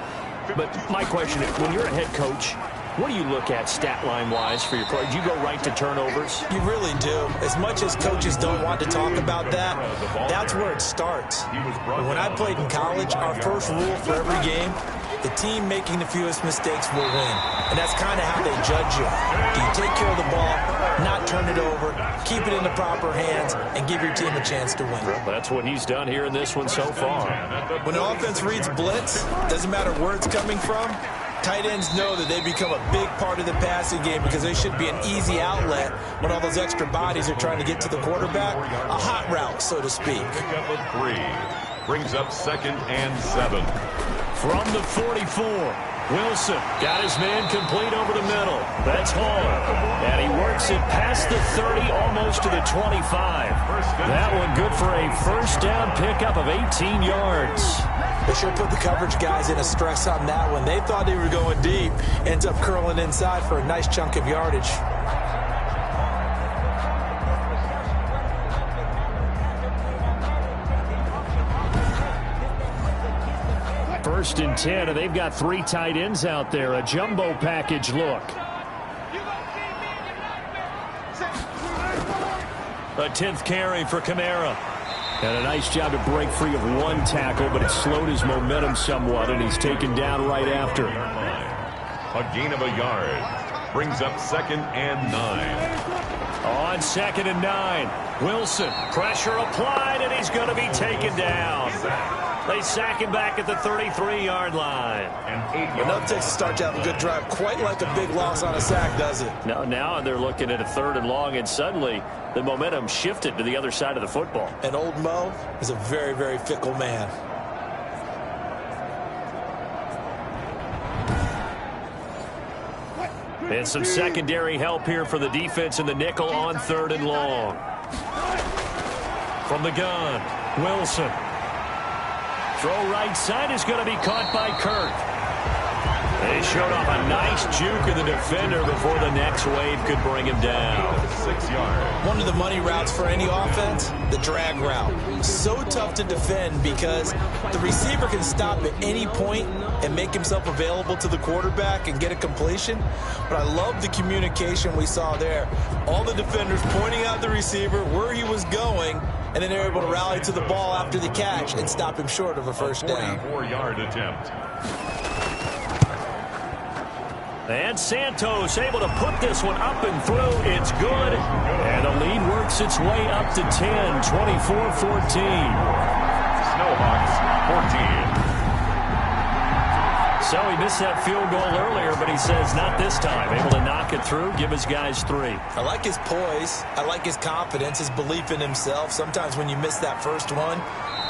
[SPEAKER 2] But my question is, when you're a head coach, what do you look at stat line-wise for your play? Do you go right to turnovers?
[SPEAKER 3] You really do. As much as coaches don't want to talk about that, that's where it starts. When I played in college, our first rule for every game, the team making the fewest mistakes will win. And that's kind of how they judge you. Do you take care of the ball, not turn it over, keep it in the proper hands, and give your team a chance to win?
[SPEAKER 2] Well, that's what he's done here in this one so far.
[SPEAKER 3] When the offense reads blitz, doesn't matter where it's coming from, tight ends know that they become a big part of the passing game because they should be an easy outlet when all those extra bodies are trying to get to the quarterback. A hot route, so to speak.
[SPEAKER 1] Pickup of 3. Brings up 2nd and 7.
[SPEAKER 2] From the 44, Wilson got his man complete over the middle. That's Hall. And he works it past the 30, almost to the 25. That one good for a first down pickup of 18 yards.
[SPEAKER 3] They should put the coverage guys in a stress on that one. They thought they were going deep. Ends up curling inside for a nice chunk of yardage.
[SPEAKER 2] First and 10, and they've got 3 tight ends out there. A jumbo package look. A 10th carry for Kamara. And a nice job to break free of one tackle, but it slowed his momentum somewhat, and he's taken down right after.
[SPEAKER 1] A gain of a yard. Brings up 2nd and 9.
[SPEAKER 2] On 2nd and 9. Wilson, pressure applied, and he's going to be taken down. They sack him back at the 33-yard line.
[SPEAKER 3] Enough takes to start to have a good drive. Quite like a big loss on a sack, does it?
[SPEAKER 2] Now they're looking at a 3rd and long, and suddenly the momentum shifted to the other side of the football.
[SPEAKER 3] And old Mo is a very, very fickle man.
[SPEAKER 2] And some secondary help here for the defense in the nickel on 3rd and long. From the gun, Wilson. Throw right side is going to be caught by Kirk. They showed off a nice juke of the defender before the next wave could bring him down.
[SPEAKER 1] 6 yards.
[SPEAKER 3] One of the money routes for any offense, the drag route. So tough to defend because the receiver can stop at any point and make himself available to the quarterback and get a completion. But I love the communication we saw there. All the defenders pointing out the receiver, where he was going, and then they're able to rally to the ball after the catch and stop him short of a first down.
[SPEAKER 1] 44-yard attempt.
[SPEAKER 2] And Santos able to put this one up and through. It's good. And the lead works its way up to 10, 24-14.
[SPEAKER 1] Snowhawks, 14.
[SPEAKER 2] So he missed that field goal earlier, but he says not this time. Able to knock it through, give his guys 3.
[SPEAKER 3] I like his poise. I like his confidence, his belief in himself. Sometimes when you miss that first one,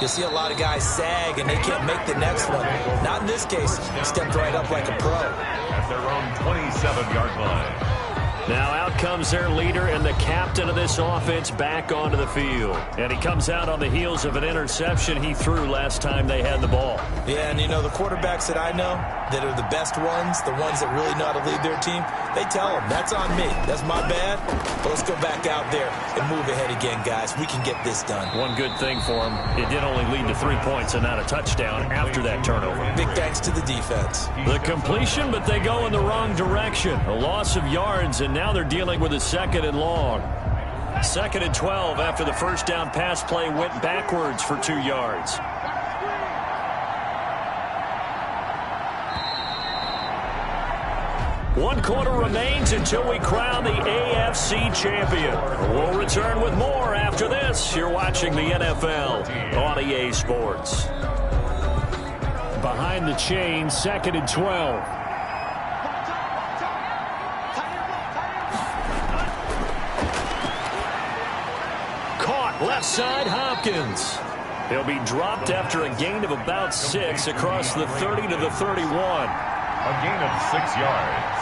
[SPEAKER 3] you see a lot of guys sag and they can't make the next one. Not in this case. Stepped right up like a pro.
[SPEAKER 1] At their own 27-yard line.
[SPEAKER 2] Now out comes their leader and the captain of this offense back onto the field. And he comes out on the heels of an interception he threw last time they had the ball.
[SPEAKER 3] Yeah, and you know, the quarterbacks that I know that are the best ones, the ones that really know how to lead their team, they tell them, that's on me. That's my bad. But let's go back out there and move ahead again, guys. We can get this done.
[SPEAKER 2] One good thing for him, it did only lead to 3 points and not a touchdown after that turnover.
[SPEAKER 3] Big thanks to the defense.
[SPEAKER 2] The completion, but they go in the wrong direction. A loss of yards, and now they're dealing with a 2nd and long. 2nd and 12 after the first down pass play went backwards for 2 yards. One quarter remains until we crown the AFC champion. We'll return with more after this. You're watching the NFL on EA Sports. Behind the chain, 2nd and 12. Caught left side, Hopkins. He'll be dropped after a gain of about 6 across the 30 to the 31.
[SPEAKER 1] A gain of 6 yards.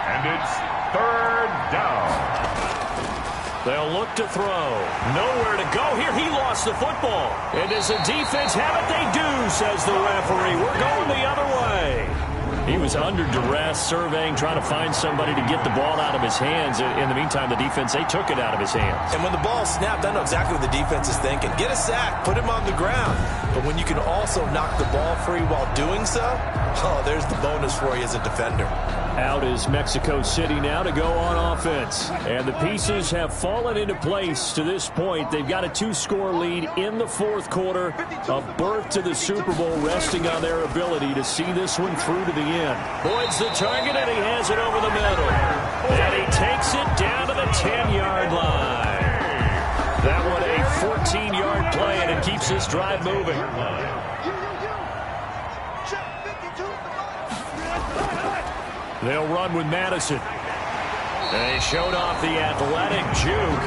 [SPEAKER 1] And it's 3rd down.
[SPEAKER 2] They'll look to throw. Nowhere to go here. He lost the football. And does the defense have it? They do, says the referee. We're going the other way. He was under duress, surveying, trying to find somebody to get the ball out of his hands. In the meantime, the defense, they took it out of his hands.
[SPEAKER 3] And when the ball snapped, I know exactly what the defense is thinking. Get a sack, put him on the ground. But when you can also knock the ball free while doing so, oh, there's the bonus for you as a defender.
[SPEAKER 2] Out is Mexico City now to go on offense. And the pieces have fallen into place to this point. They've got a 2-score lead in the 4th quarter. A berth to the Super Bowl resting on their ability to see this one through to the end. Boyd's the target, and he has it over the middle. And he takes it down to the 10-yard line. That one a 14-yard play, and it keeps this drive moving. They'll run with Madison. They showed off the athletic juke.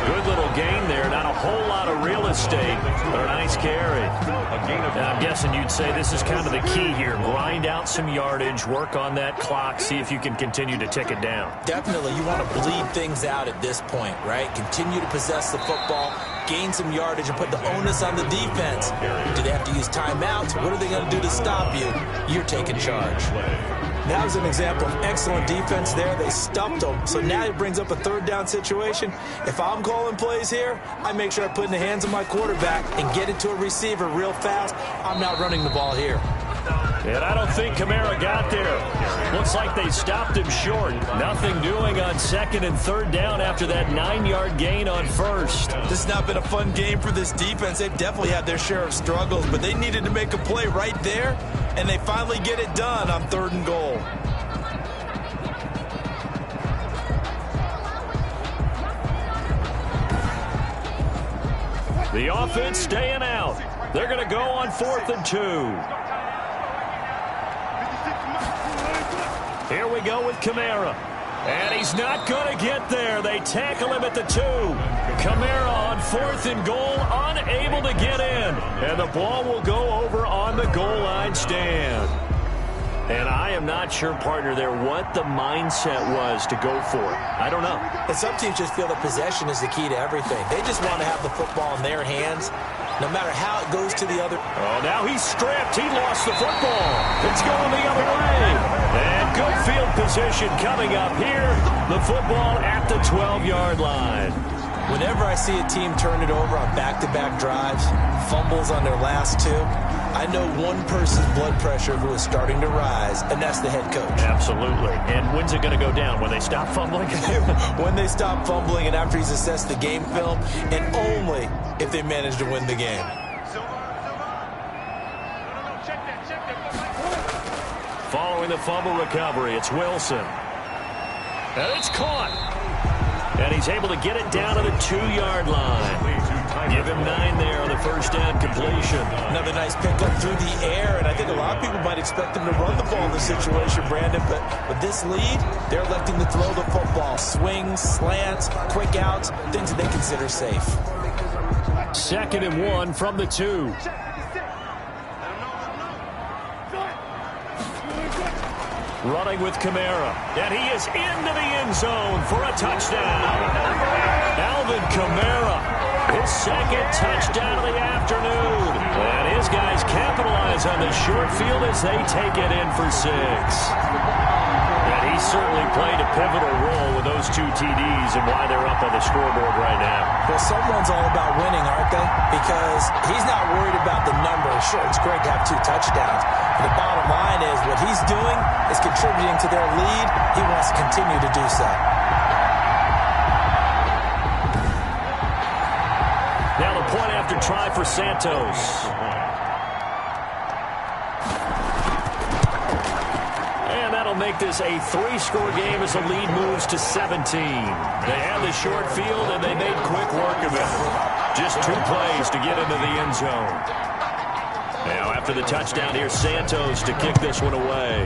[SPEAKER 2] Good little gain there. Not a whole lot of real estate, but a nice carry. I'm guessing you'd say this is kind of the key here. Grind out some yardage, work on that clock, see if you can continue to tick it down.
[SPEAKER 3] Definitely. You want to bleed things out at this point, right? Continue to possess the football, gain some yardage, and put the onus on the defense. Do they have to use timeouts? What are they going to do to stop you? You're taking charge. That was an example of excellent defense there. They stumped them. So now it brings up a 3rd down situation. If I'm calling plays here, I make sure I put it in the hands of my quarterback and get it to a receiver real fast. I'm not running the ball here.
[SPEAKER 2] And I don't think Kamara got there. Looks like they stopped him short. Nothing doing on 2nd and 3rd down after that 9-yard gain on 1st.
[SPEAKER 3] This has not been a fun game for this defense. They've definitely had their share of struggles, but they needed to make a play right there, and they finally get it done on 3rd and goal.
[SPEAKER 2] The offense staying out. They're going to go on 4th and 2. Here we go with Kamara. And he's not going to get there. They tackle him at the 2. Kamara on 4th and goal, unable to get in. And the ball will go over on the goal line stand. And I am not sure, partner, there what the mindset was to go for it. I don't know.
[SPEAKER 3] And some teams just feel that possession is the key to everything. They just want to have the football in their hands no matter how it goes to the other.
[SPEAKER 2] Oh, now he's stripped. He lost the football. It's going the other way. And good field position coming up here. The football at the 12-yard line.
[SPEAKER 3] Whenever I see a team turn it over on back-to-back drives, fumbles on their last two, I know one person's blood pressure who is starting to rise, and that's the head coach.
[SPEAKER 2] Absolutely. And when's it going to go down? When they stop fumbling?
[SPEAKER 3] When they stop fumbling and after he's assessed the game film, and only if they manage to win the game.
[SPEAKER 2] Following the fumble recovery, it's Wilson. And it's caught. And he's able to get it down to the 2-yard line. Give him 9 there on the first down completion.
[SPEAKER 3] Another nice pickup through the air, and I think a lot of people might expect him to run the ball in this situation, Brandon, but with this lead, they're electing to throw the football. Swings, slants, quick outs, things that they consider safe.
[SPEAKER 2] 2nd and 1 from the 2. Running with Kamara, and he is into the end zone for a touchdown. Alvin Kamara, his 2nd touchdown of the afternoon. And his guys capitalize on the short field as they take it in for 6. And he certainly played a pivotal role with those 2 TDs and why they're up on the scoreboard right now.
[SPEAKER 3] Well, someone's all about winning, aren't they? Because he's not worried about the number. Sure, it's great to have 2 touchdowns. But the bottom line is what he's doing is contributing to their lead. He wants to continue to do so.
[SPEAKER 2] Now the point after try for Santos. And that'll make this a 3-score game as the lead moves to 17. They have the short field, and they made quick work of it. Just 2 plays to get into the end zone. Now, after the touchdown, here's Santos to kick this one away.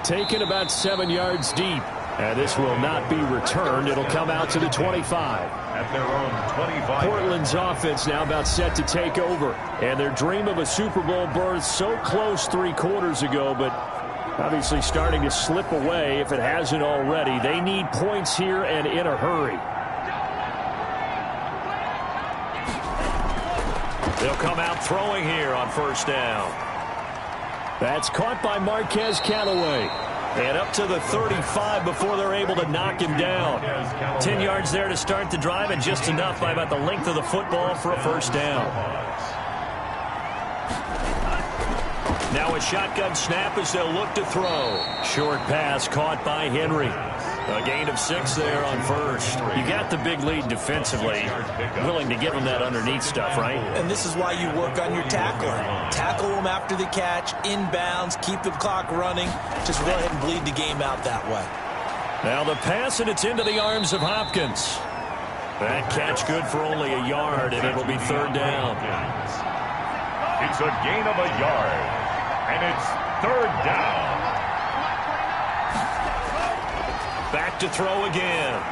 [SPEAKER 2] Taken about 7 yards deep. And this will not be returned. It'll come out to the 25.
[SPEAKER 1] At their own 25.
[SPEAKER 2] Portland's offense now about set to take over. And their dream of a Super Bowl berth so close 3 quarters ago, but obviously starting to slip away if it hasn't already. They need points here and in a hurry. They'll come out throwing here on first down. That's caught by Marquez Callaway. And up to the 35 before they're able to knock him down. 10 yards there to start the drive, and just enough by about the length of the football for a first down. Now a shotgun snap as they'll look to throw. Short pass caught by Henry. A gain of 6 there on first. You got the big lead defensively. Willing to give them that underneath stuff, right?
[SPEAKER 3] And this is why you work on your tackling. Tackle them after the catch, inbounds, keep the clock running. Just go ahead and bleed the game out that way.
[SPEAKER 2] Now the pass, and it's into the arms of Hopkins. That catch good for only a yard, and it'll be 3rd down.
[SPEAKER 1] It's a gain of a yard, and it's 3rd down.
[SPEAKER 2] Back to throw again.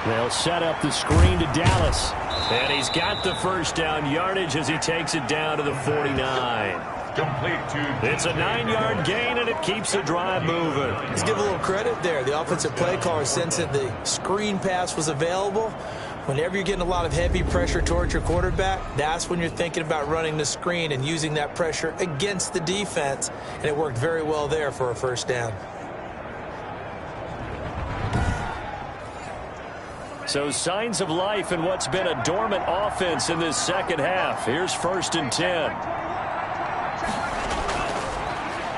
[SPEAKER 2] They'll set up the screen to Dallas. And he's got the first down yardage as he takes it down to the 49.
[SPEAKER 1] Complete to...
[SPEAKER 2] It's a 9-yard gain, and it keeps the drive moving.
[SPEAKER 3] Let's give a little credit there. The offensive play caller sensed that the screen pass was available. Whenever you're getting a lot of heavy pressure towards your quarterback, that's when you're thinking about running the screen and using that pressure against the defense. And it worked very well there for a first down.
[SPEAKER 2] So signs of life in what's been a dormant offense in this second half. Here's 1st and 10.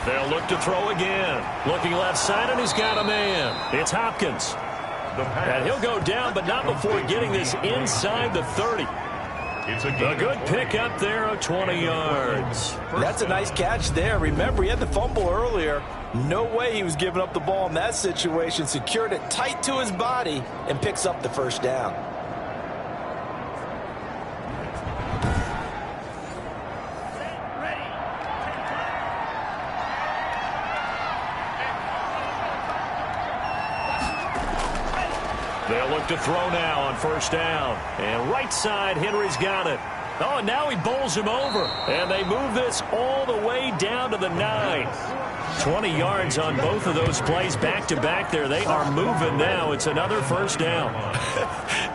[SPEAKER 2] They'll look to throw again. Looking left side, and he's got a man. It's Hopkins. And he'll go down, but not before getting this inside the 30.
[SPEAKER 1] It's a
[SPEAKER 2] good pickup there of 20 yards.
[SPEAKER 3] That's a nice catch there. Remember, he had the fumble earlier. No way he was giving up the ball in that situation. Secured it tight to his body and picks up the first down. They'll look to throw now on first down. And right side, Henry's got it.
[SPEAKER 2] Oh, now he bowls him over. And they move this all the way down to the 9. 20 yards on both of those plays back-to-back there. They are moving now. It's another first down.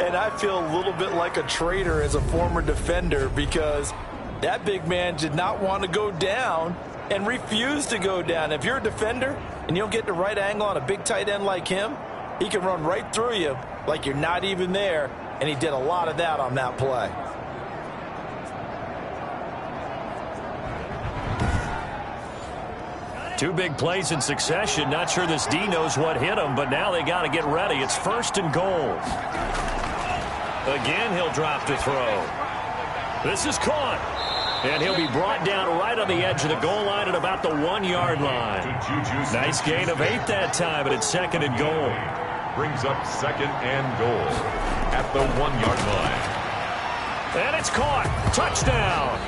[SPEAKER 3] And I feel a little bit like a traitor as a former defender because that big man did not want to go down and refused to go down. If you're a defender and you don't get the right angle on a big tight end like him, he can run right through you like you're not even there, and he did a lot of that on that play.
[SPEAKER 2] Two big plays in succession. Not sure this D knows what hit him, but now they got to get ready. It's 1st and goal. Again, he'll drop to throw. This is caught. And he'll be brought down right on the edge of the goal line at about the 1-yard line. Nice gain of 8 that time, but it's 2nd and goal.
[SPEAKER 1] Brings up 2nd and goal at the 1-yard line.
[SPEAKER 2] And it's caught. Touchdown.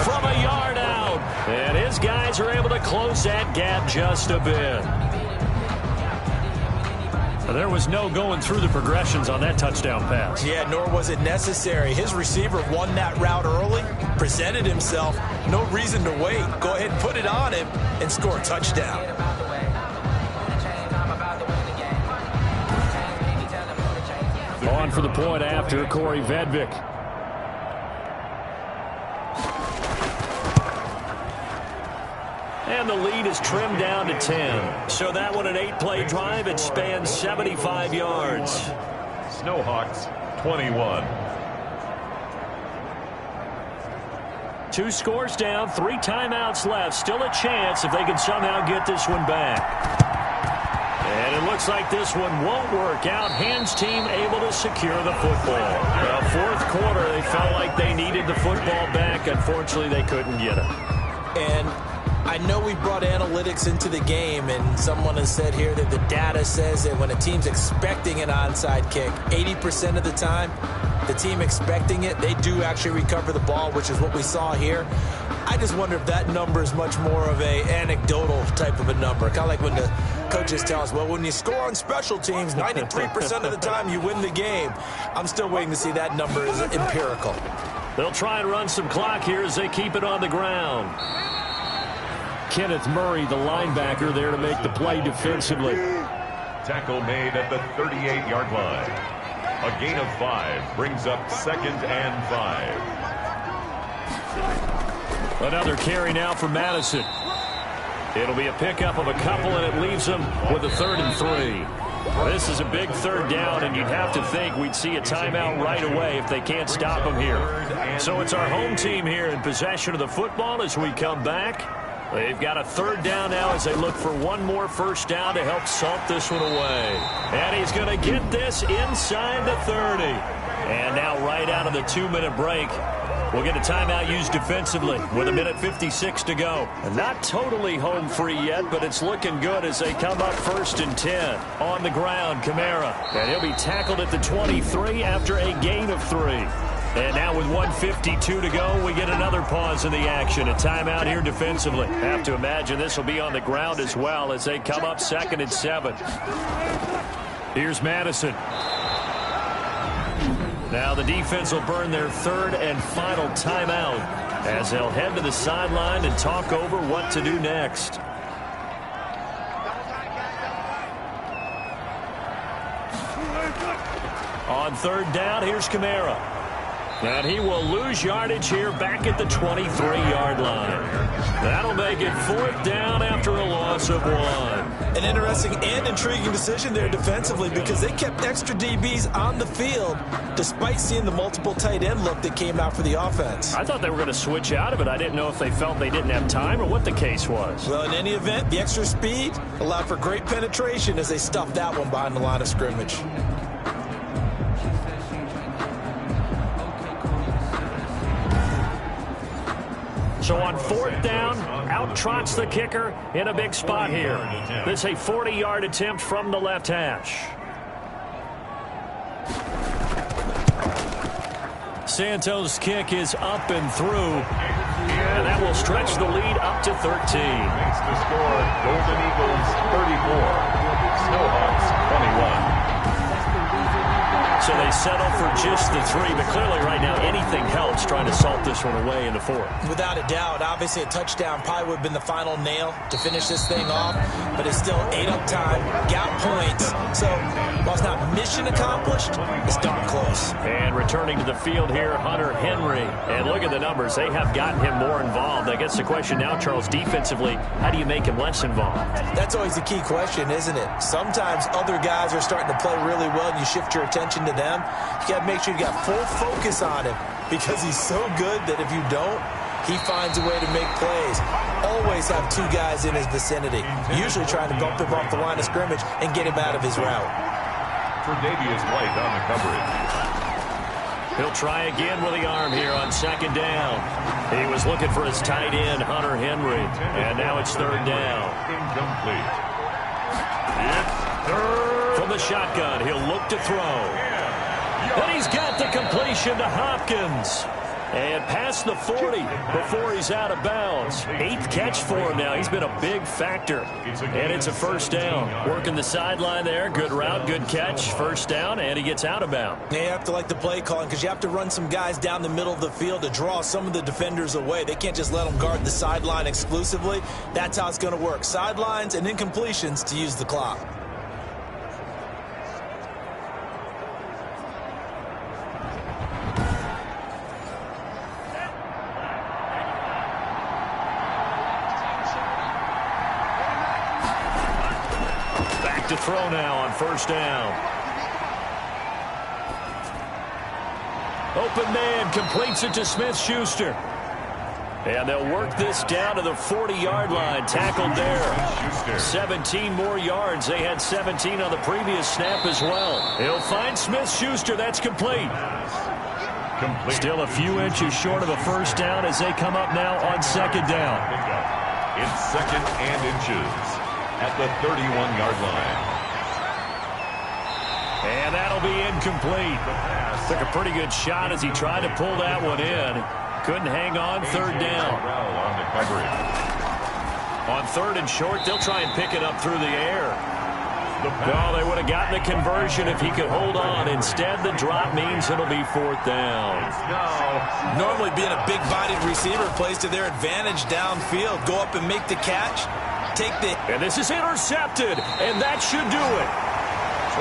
[SPEAKER 2] From a yard out. And his guys are able to close that gap just a bit. There was no going through the progressions on that touchdown pass.
[SPEAKER 3] Yeah, nor was it necessary. His receiver won that route early, presented himself. No reason to wait. Go ahead and put it on him and score a touchdown.
[SPEAKER 2] On for the point after, Corey Vedvik. And the lead is trimmed down to 10. So that one, an 8-play drive. It spans 75 yards.
[SPEAKER 1] Snowhawks, 21.
[SPEAKER 2] 2 scores down, 3 timeouts left. Still a chance if they can somehow get this one back. And it looks like this one won't work out. Hans team able to secure the football. Well, 4th quarter, they felt like they needed the football back. Unfortunately, they couldn't get it.
[SPEAKER 3] And I know we brought analytics into the game, and someone has said here that the data says that when a team's expecting an onside kick, 80% of the time, the team expecting it, they do actually recover the ball, which is what we saw here. I just wonder if that number is much more of a anecdotal type of a number. Kind of like when the coaches tell us, well, when you score on special teams, 93% of the time you win the game. I'm still waiting to see that number is empirical.
[SPEAKER 2] They'll try and run some clock here as they keep it on the ground. Kenneth Murray, the linebacker, there to make the play defensively.
[SPEAKER 1] Tackle made at the 38-yard line. A gain of 5 brings up 2nd and 5.
[SPEAKER 2] Another carry now for Madison. It'll be a pickup of a couple, and it leaves them with a 3rd and 3. This is a big 3rd down, and you'd have to think we'd see a timeout right away if they can't stop them here. So it's our home team here in possession of the football as we come back. They've got a 3rd down now as they look for one more first down to help salt this one away. And he's going to get this inside the 30. And now right out of the 2-minute break, we'll get a timeout used defensively with 1:56 to go. And not totally home free yet, but it's looking good as they come up 1st and 10. On the ground, Kamara. And he'll be tackled at the 23 after a gain of 3. And now with 1:52 to go, we get another pause in the action. A timeout here defensively. Have to imagine this will be on the ground as well as they come up 2nd and 7. Here's Madison. Now the defense will burn their 3rd and final timeout as they'll head to the sideline and talk over what to do next. On 3rd down, here's Kamara. And he will lose yardage here back at the 23-yard line. That'll make it 4th down after a loss of 1.
[SPEAKER 3] An interesting and intriguing decision there defensively because they kept extra DBs on the field despite seeing the multiple tight end look that came out for the offense.
[SPEAKER 2] I thought they were going to switch out of it. I didn't know if they felt they didn't have time or what the case was.
[SPEAKER 3] Well, in any event, the extra speed allowed for great penetration as they stuffed that one behind the line of scrimmage.
[SPEAKER 2] So on 4th down, out trots the kicker in a big spot here. This is a 40-yard attempt from the left hash. Santos' kick is up and through. And that will stretch the lead up to 13.
[SPEAKER 1] Makes the score Golden Eagles 34, Snowhawks 21.
[SPEAKER 2] So they settle for just the 3, but clearly right now anything helps trying to salt this one away in the 4th.
[SPEAKER 3] Without a doubt, obviously a touchdown probably would have been the final nail to finish this thing off, but it's still 8 up time, got points. So while it's not mission accomplished, it's darn close.
[SPEAKER 2] And returning to the field here, Hunter Henry. And look at the numbers. They have gotten him more involved. I guess the question now, Charles, defensively, how do you make him less involved?
[SPEAKER 3] That's always the key question, isn't it? Sometimes other guys are starting to play really well and you shift your attention to them. You got to make sure you got full focus on him because he's so good that if you don't, he finds a way to make plays. Always have 2 guys in his vicinity, usually trying to bump him off the line of scrimmage and get him out of his route.
[SPEAKER 1] Tre'Davious White on the coverage.
[SPEAKER 2] He'll try again with the arm here on 2nd down. He was looking for his tight end, Hunter Henry, and now it's 3rd down.
[SPEAKER 1] Incomplete. It's 3rd.
[SPEAKER 2] From the shotgun, he'll look to throw. And he's got the completion to Hopkins. And past the 40 before he's out of bounds. 8th catch for him now. He's been a big factor. And it's a 1st down. Working the sideline there. Good route, good catch. 1st down, and he gets out of bounds.
[SPEAKER 3] Yeah, you have to like the play calling because you have to run some guys down the middle of the field to draw some of the defenders away. They can't just let them guard the sideline exclusively. That's how it's going to work. Sidelines and incompletions to use the clock.
[SPEAKER 2] To throw now on 1st down. Open man completes it to Smith-Schuster. And they'll work this down to the 40-yard line. Tackled there. 17 more yards. They had 17 on the previous snap as well. He'll find Smith-Schuster. That's complete. Still a few inches short of a 1st down as they come up now on 2nd down.
[SPEAKER 1] It's 2nd and inches at the 31-yard line.
[SPEAKER 2] And that'll be incomplete. Took a pretty good shot as he tried to pull that one in. Couldn't hang on. 3rd down. On 3rd and short, they'll try and pick it up through the air. Well, they would have gotten the conversion if he could hold on. Instead, the drop means it'll be 4th down.
[SPEAKER 3] Normally being a big-bodied receiver plays to their advantage downfield. Go up and make the catch.
[SPEAKER 2] And this is intercepted, and that should do it.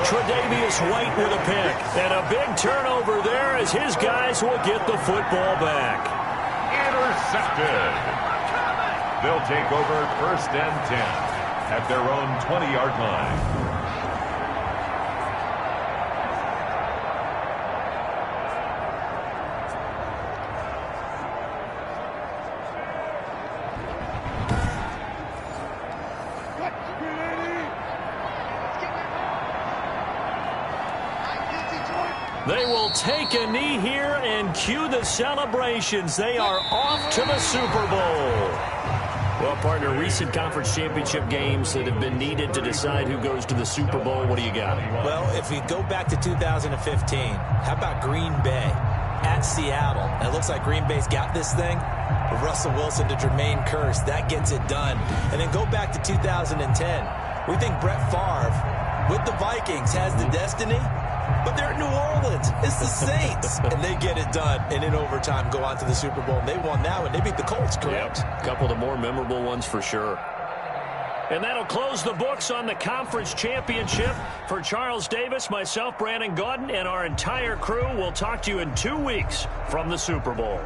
[SPEAKER 2] Tre'Davious White with a pick. And a big turnover there as his guys will get the football back.
[SPEAKER 1] Intercepted. They'll take over 1st and 10 at their own 20-yard line.
[SPEAKER 2] They will take a knee here and cue the celebrations. They are off to the Super Bowl. Well, partner, recent conference championship games that have been needed to decide who goes to the Super Bowl. What do you got?
[SPEAKER 3] Well, if we go back to 2015, how about Green Bay at Seattle? And it looks like Green Bay's got this thing. Russell Wilson to Jermaine Kearse, that gets it done. And then go back to 2010. We think Brett Favre with the Vikings has the destiny. But they're in New Orleans. It's the Saints. And they get it done. And in overtime, go on to the Super Bowl. And they won that one. They beat the Colts, correct?
[SPEAKER 2] Yep. A couple of the more memorable ones for sure. And that'll close the books on the conference championship. For Charles Davis, myself, Brandon Gaudin, and our entire crew, we'll talk to you in 2 weeks from the Super Bowl.